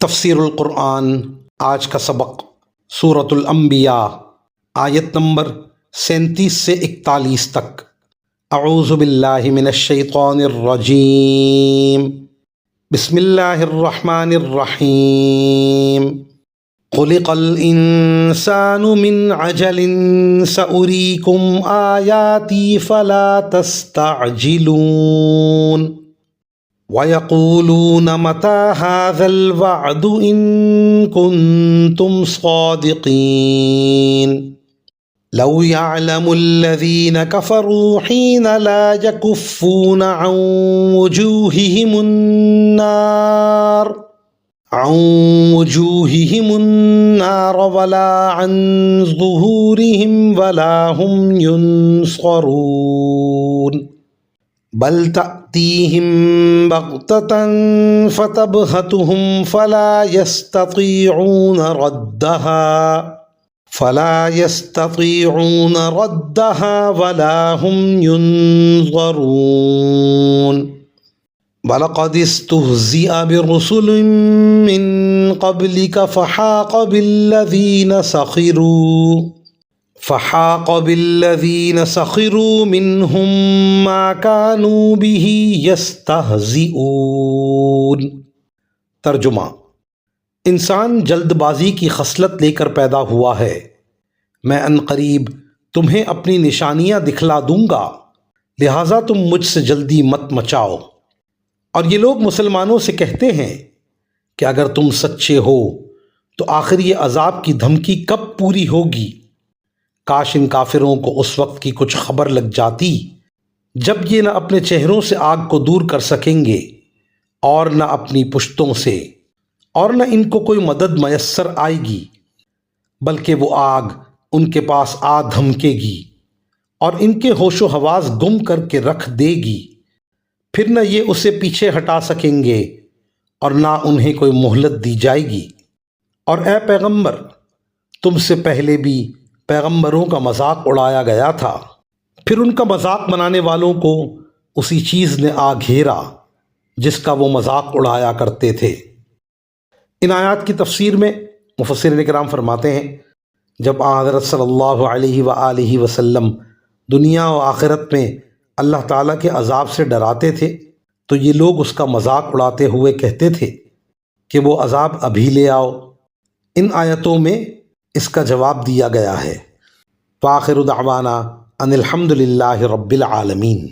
تفسیر القرآن آج کا سبق سورۃ الانبیاء آیت نمبر 37 سے 41 تک۔ اعوذ باللہ من الشیطان الرجیم، بسم اللہ الرحمن الرحیم۔ خلق الانسان من عجل سأریکم آیاتی فلا تستعجلون۔ وَيَقُولُونَ مَتَى هَذَا الْوَعْدُ إِن كُنتُمْ صَادِقِينَ لَوْ يَعْلَمُ الَّذِينَ كَفَرُوا حِينَ لَا يَكُفُّونَ عَنْ وُجُوهِهِمُ النَّارَ وَلَا عَنْ ظُهُورِهِمْ وَلَا هُمْ يُنصَرُونَ بل تأتيهم بغتة فتبهتهم فلا يستطيعون ردها ولا هم ينظرون ولقد استهزئ برسل من قبلك فحاق بالذين سخروا منهم ما كانوا به يستهزئون۔ ترجمہ: انسان جلد بازی کی خصلت لے کر پیدا ہوا ہے، میں عنقریب تمہیں اپنی نشانیاں دکھلا دوں گا، لہٰذا تم مجھ سے جلدی مت مچاؤ۔ اور یہ لوگ مسلمانوں سے کہتے ہیں کہ اگر تم سچے ہو تو آخر یہ عذاب کی دھمکی کب پوری ہوگی؟ کاش ان کافروں کو اس وقت کی کچھ خبر لگ جاتی جب یہ نہ اپنے چہروں سے آگ کو دور کر سکیں گے اور نہ اپنی پشتوں سے، اور نہ ان کو کوئی مدد میسر آئے گی، بلکہ وہ آگ ان کے پاس آ دھمکے گی اور ان کے ہوش و حواس گم کر کے رکھ دے گی، پھر نہ یہ اسے پیچھے ہٹا سکیں گے اور نہ انہیں کوئی مہلت دی جائے گی۔ اور اے پیغمبر، تم سے پہلے بھی پیغمبروں کا مذاق اڑایا گیا تھا، پھر ان کا مذاق بنانے والوں کو اسی چیز نے آ گھیرا جس کا وہ مذاق اڑایا کرتے تھے۔ ان آیات کی تفسیر میں مفسرین کرام فرماتے ہیں، جب حضرت صلی اللہ علیہ وآلہ وسلم دنیا و آخرت میں اللہ تعالیٰ کے عذاب سے ڈراتے تھے تو یہ لوگ اس کا مذاق اڑاتے ہوئے کہتے تھے کہ وہ عذاب ابھی لے آؤ۔ ان آیتوں میں اس کا جواب دیا گیا ہے۔ وآخر دعوانا ان الحمد للہ رب العالمین۔